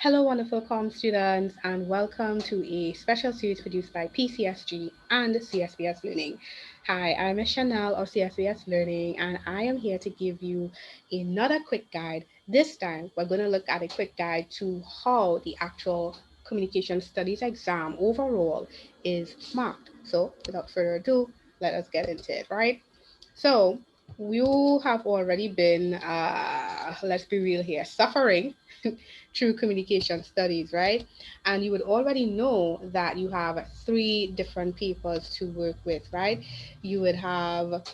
Hello, wonderful students, and welcome to a special series produced by PCSG and CSBS Learning. Hi, I'm Ms Chanelle of CSBS Learning, and I am here to give you another quick guide. This time, we're going to look at a quick guide to how the actual communication studies exam overall is marked. So, without further ado, let us get into it, right? So, you have already been, let's be real here, suffering through communication studies, right? And you would already know that you have three different papers to work with, right? You would have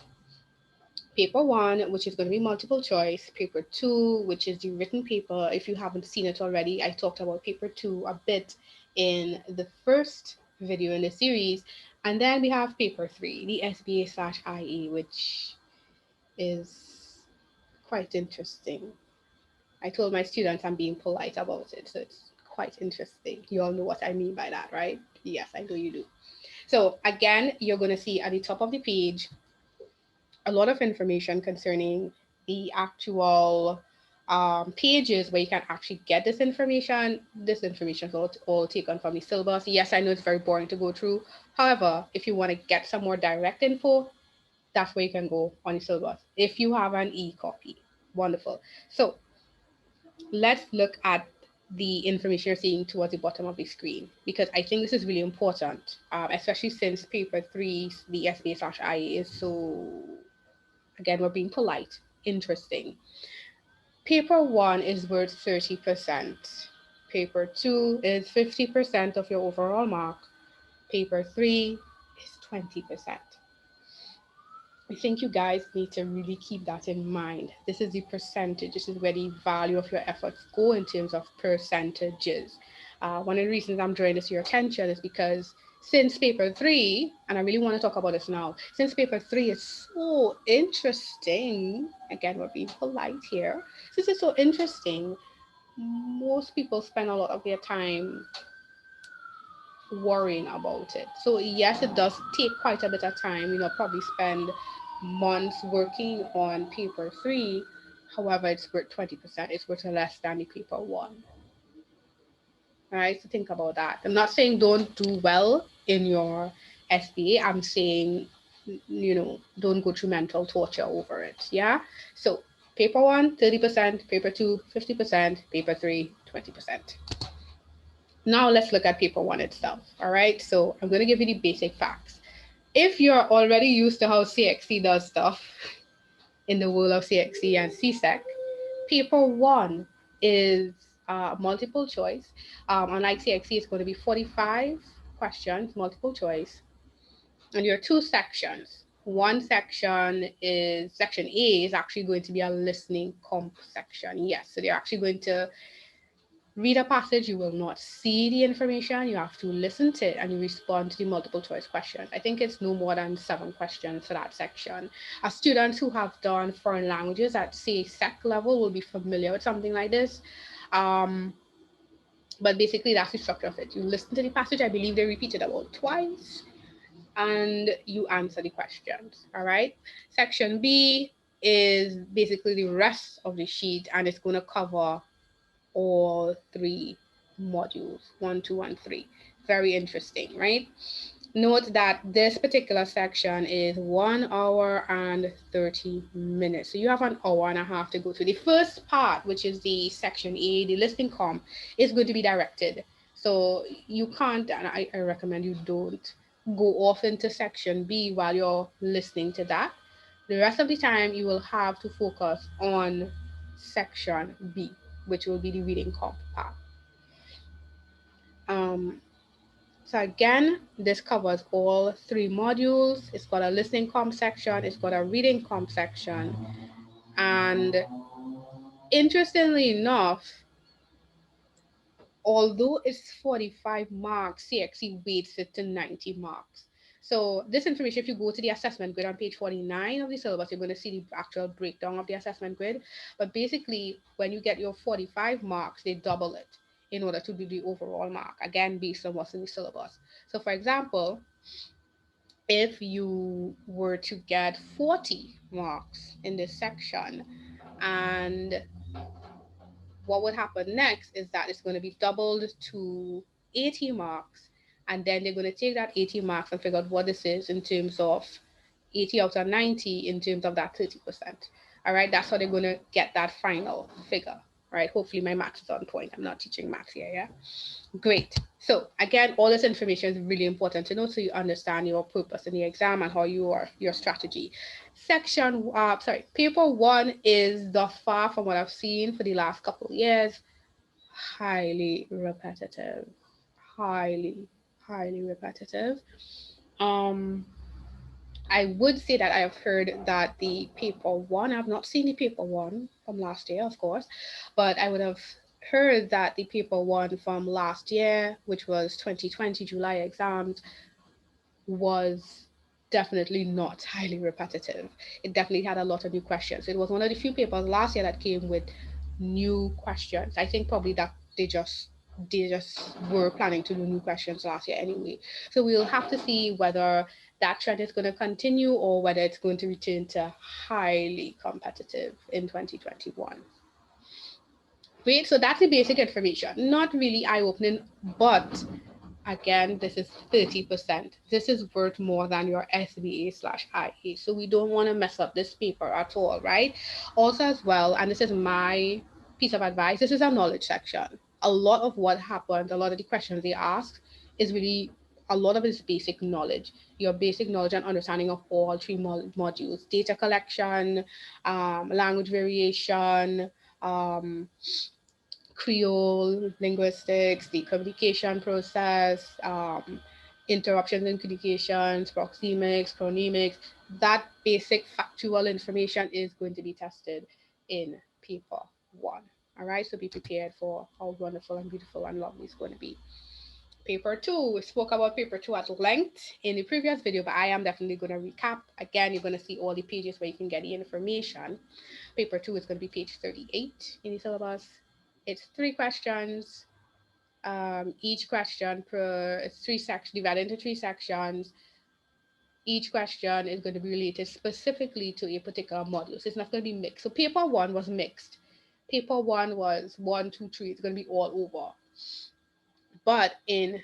paper one, which is going to be multiple choice, paper two, which is the written paper. If you haven't seen it already, I talked about paper two a bit in the first video in the series. And then we have paper three, the SBA/IE, which is quite interesting. I told my students I'm being polite about it, so it's quite interesting. You all know what I mean by that, right? Yes, I know you do. So again, you're going to see at the top of the page a lot of information concerning the actual pages where you can actually get this information. This information is all taken from the syllabus. Yes, I know it's very boring to go through. However, if you want to get some more direct info, that's where you can go on the syllabus. If you have an e-copy, wonderful. So let's look at the information you're seeing towards the bottom of the screen because I think this is really important, especially since paper three, the SBA/IA is so, again, we're being polite, interesting. Paper one is worth 30%. Paper two is 50% of your overall mark. Paper three is 20%. I think you guys need to really keep that in mind. This is the percentage. This is where the value of your efforts go in terms of percentages. One of the reasons I'm drawing this to your attention is because since paper three, and I really want to talk about this now, since paper three is so interesting, again, we're being polite here. Since it's so interesting, most people spend a lot of their time worrying about it. So yes, it does take quite a bit of time. Probably spend months working on paper three. However, it's worth 20%. It's worth less than the paper one. All right, so think about that. I'm not saying don't do well in your SBA. I'm saying, don't go through mental torture over it. Yeah. So paper one, 30%, paper two, 50%, paper three, 20%. Now let's look at paper one itself. All right. So I'm going to give you the basic facts. If you're already used to how CXC does stuff in the world of CXC and CSEC, paper one is multiple choice. Unlike CXC, it's going to be 45 questions, multiple choice. And there are two sections. One section is section A is actually going to be a listening comp section. Yes, so they're actually going to read a passage, you will not see the information. You have to listen to it and you respond to the multiple choice questions. I think it's no more than 7 questions for that section. As students who have done foreign languages at, say, SEC level will be familiar with something like this. Um, but basically, that's the structure of it. You listen to the passage, I believe they repeat it about twice, and you answer the questions. All right. Section B is basically the rest of the sheet, and it's going to cover all three modules, one, two, and three. Very interesting, right? Note that this particular section is 1 hour and 30 minutes. So you have an hour and a half to go through. The first part, which is the section A, the listening comp, is going to be directed. So you can't, and I recommend you don't go off into section B while you're listening to that. The rest of the time, you will have to focus on section B, which will be the reading comp part. Um, so again, this covers all three modules. It's got a listening comp section, it's got a reading comp section, and interestingly enough, although it's 45 marks, CXC weights it to 90 marks. So this information, if you go to the assessment grid on page 49 of the syllabus, you're going to see the actual breakdown of the assessment grid. But basically, when you get your 45 marks, they double it in order to do the overall mark, again, based on what's in the syllabus. So for example, if you were to get 40 marks in this section and what would happen next is that it's going to be doubled to 80 marks, and then they're going to take that 80 marks and figure out what this is in terms of 80 out of 90 in terms of that 30%. All right, that's how they're going to get that final figure. Right, hopefully my maths is on point. I'm not teaching maths here, yeah? Great. So again, all this information is really important to know so you understand your purpose in the exam and how your strategy. Paper one is the far from what I've seen for the last couple of years, highly repetitive, highly, highly repetitive. Um, I would say that I have heard that the paper one, I've not seen the paper one from last year, of course, but I would have heard that the paper one from last year, which was 2020 July exams, was definitely not highly repetitive. It definitely had a lot of new questions. It was one of the few papers last year that came with new questions. I think probably that they just were planning to do new questions last year anyway. So we'll have to see whether that trend is going to continue or whether it's going to return to highly competitive in 2021. Great, so that's the basic information. Not really eye opening, but again, this is 30%. This is worth more than your SBA/IA. So we don't want to mess up this paper at all, right? Also, as well, and this is my piece of advice, this is a knowledge section. A lot of what happens, a lot of the questions they ask is really a lot of it is basic knowledge, your basic knowledge and understanding of all three modules: data collection, language variation, um, Creole linguistics, the communication process, interruptions in communications, proxemics, chronemics. That basic factual information is going to be tested in paper one. All right, so be prepared for how wonderful and beautiful and lovely it's going to be. Paper two, we spoke about paper two at length in the previous video, but I am definitely going to recap. Again, you're going to see all the pages where you can get the information. Paper two is going to be page 38 in the syllabus. It's three questions. Each question per it's three sections divided into three sections. Each question is going to be related specifically to a particular module. So it's not going to be mixed. So paper one was mixed. Paper one was one, two, three. It's going to be all over. But in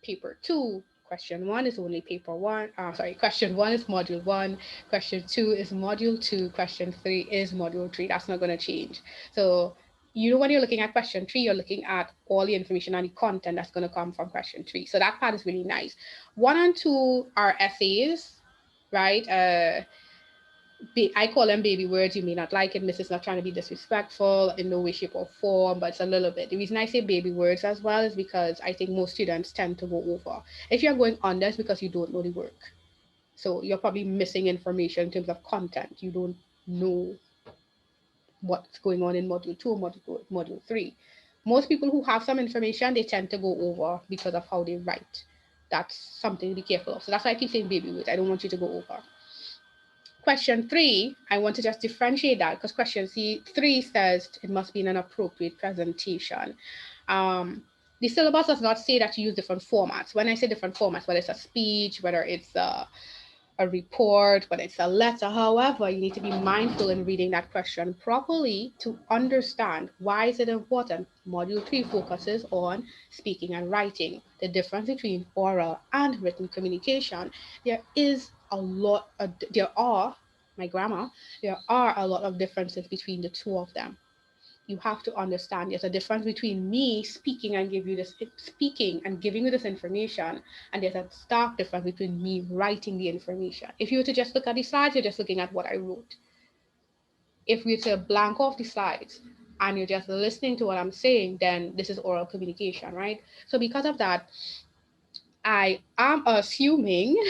paper two, question one is only paper one. Question one is module one. Question two is module two. Question three is module three. That's not going to change. So when you're looking at question three, you're looking at all the information and the content that's going to come from question three. So that part is really nice. One and two are essays, right? I call them baby words. You may not like it. Mrs. not trying to be disrespectful in no way, shape, or form, but it's a little bit. The reason I say baby words as well is because I think most students tend to go over. If you're going under, it's because you don't know the work. So you're probably missing information in terms of content. You don't know what's going on in module two or module three. Most people who have some information, they tend to go over because of how they write. That's something to be careful of. So that's why I keep saying baby words. I don't want you to go over. Question three, I want to just differentiate that because question three says it must be in an appropriate presentation. The syllabus does not say that you use different formats. When I say different formats, whether it's a speech, whether it's a report, whether it's a letter, however, you need to be mindful in reading that question properly to understand why is it important. Module 3 focuses on speaking and writing, the difference between oral and written communication. There are, my grammar, there are a lot of differences between the two of them. You have to understand there's a difference between me speaking and giving you this information, and there's a stark difference between me writing the information. If you were to just look at the slides, you're just looking at what I wrote. If we were to blank off the slides and you're just listening to what I'm saying, then this is oral communication, right? So because of that, I am assuming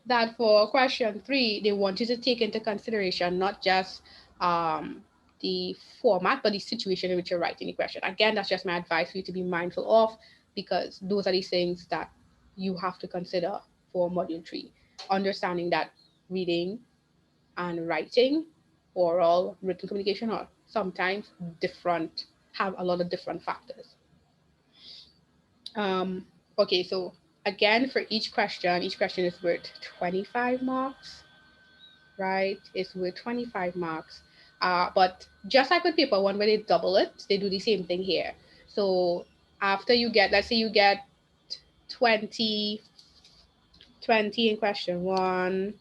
that for question three, they want you to take into consideration not just the format, but the situation in which you're writing the question. Again, that's just my advice for you to be mindful of, because those are the things that you have to consider for module three. Understanding that reading and writing, oral, written communication are sometimes different, have a lot of different factors. Okay, so again, for each question is worth 25 marks, right? It's worth 25 marks. But just like with paper one, where they double it, they do the same thing here. So after you get, let's say you get 20, 20 in question one,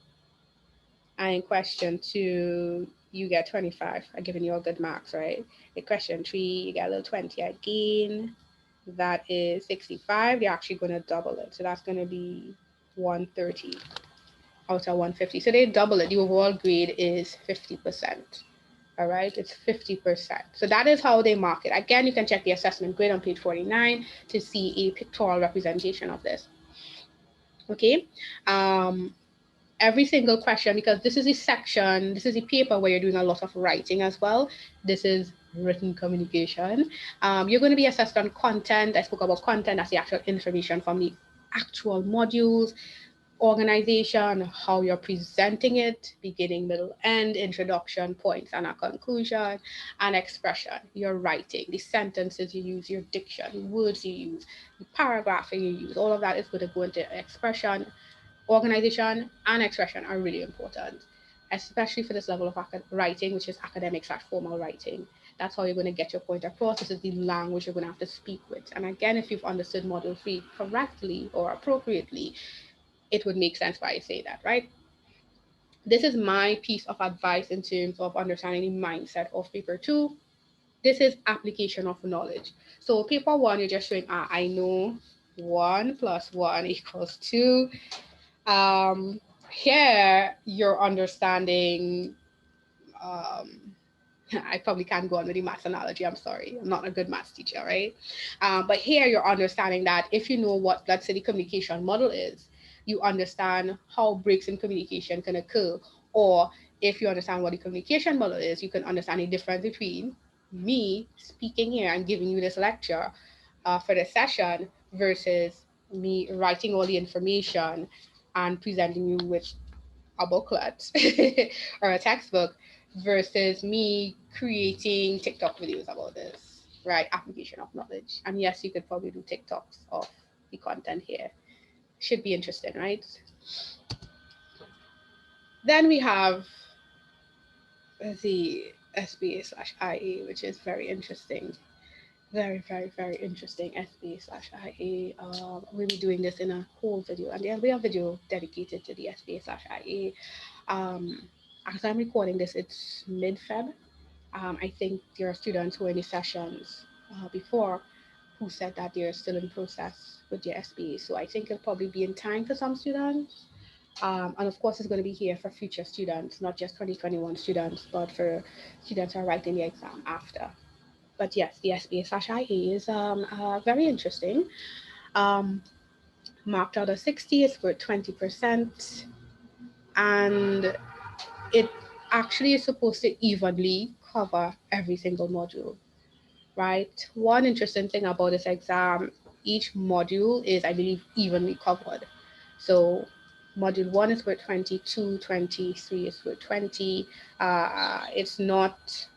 and in question two, you get 25. I'm giving you all good marks, right? In question three, you get a little 20 again. That is 65. They're actually going to double it. So that's going to be 130 out of 150. So they double it. The overall grade is 50%. All right, it's 50%. So that is how they mark it. Again, you can check the assessment grade on page 49 to see a pictorial representation of this. Okay. Every single question, because this is a section, this is a paper where you're doing a lot of writing as well. This is written communication. You're going to be assessed on content. I spoke about content, that's the actual information from the actual modules, organization, how you're presenting it, beginning, middle, end, introduction, points, and a conclusion, and expression, your writing, the sentences you use, your diction, words you use, the paragraphing you use, all of that is going to go into expression. Organization and expression are really important, especially for this level of writing, which is academic/formal writing. That's how you're going to get your point across. This is the language you're going to have to speak with. And again, if you've understood Module 3 correctly or appropriately, it would make sense why I say that, right? This is my piece of advice in terms of understanding the mindset of paper 2. This is application of knowledge. So paper 1, you're just showing, I know 1 plus 1 equals 2. Here you're understanding, I probably can't go on with the maths analogy. I'm sorry. I'm not a good maths teacher, right? But here you're understanding that if you know what, let's say, the communication model is, you understand how breaks in communication can occur. Or if you understand what the communication model is, you can understand the difference between me speaking here and giving you this lecture for the session versus me writing all the information and presenting you with a booklet or a textbook versus me creating TikTok videos about this, right? Application of knowledge. And yes, you could probably do TikToks of the content here. Should be interesting, right? Then we have the SBA/IA, which is very interesting. Very, very, very interesting. SBA/IA. We'll be doing this in a whole video, and there'll be a video dedicated to the SBA/IA. As I'm recording this, it's mid-Feb. I think there are students who were in the sessions before who said that they're still in process with their SBA. So I think it'll probably be in time for some students. And of course, it's going to be here for future students, not just 2021 students, but for students who are writing the exam after. But yes, the SBA/IA is very interesting. Um, Marked out of 60 is for 20%. And it actually is supposed to evenly cover every single module, right? One interesting thing about this exam, each module is, I believe, evenly covered. So module 1 is worth 22, 23 is worth 20. It's not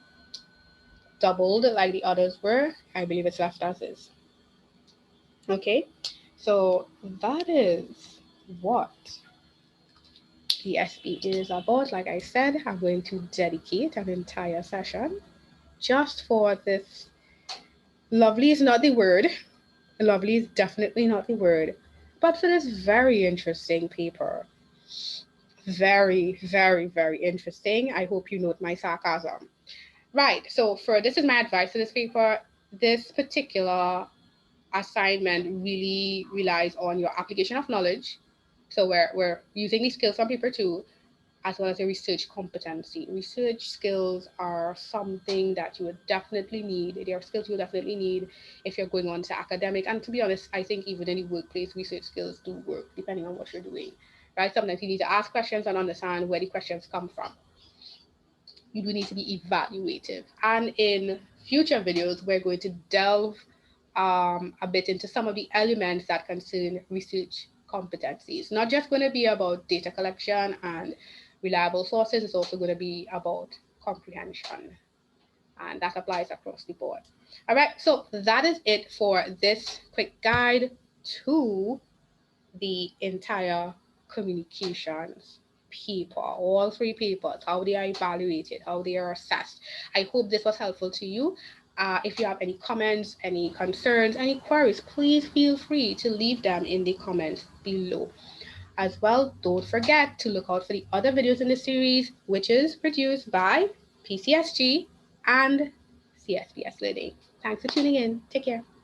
doubled like the others were. I believe it's left as is. Okay, so that is what the SB is about. Like I said, I'm going to dedicate an entire session just for this. Lovely is not the word. Lovely is definitely not the word. But for this very interesting paper. Very, very, very interesting. I hope you note my sarcasm. Right. So for this is my advice for this paper. This particular assignment really relies on your application of knowledge. So we're using these skills from paper 2 as well as a research competency. Research skills are something that you would definitely need. They are skills you would definitely need if you're going on to academic. And to be honest, I think even in the workplace, research skills do work depending on what you're doing. Right? Sometimes you need to ask questions and understand where the questions come from. You do need to be evaluative. And in future videos, we're going to delve a bit into some of the elements that concern research competencies. Not just going to be about data collection and reliable sources, it's also going to be about comprehension. And that applies across the board. All right, so that is it for this quick guide to the entire communications paper, all three papers, how they are evaluated, how they are assessed. I hope this was helpful to you. If you have any comments, any concerns, any queries, please feel free to leave them in the comments below. As well, don't forget to look out for the other videos in the series, which is produced by PCSG and CSBS Learning. Thanks for tuning in. Take care.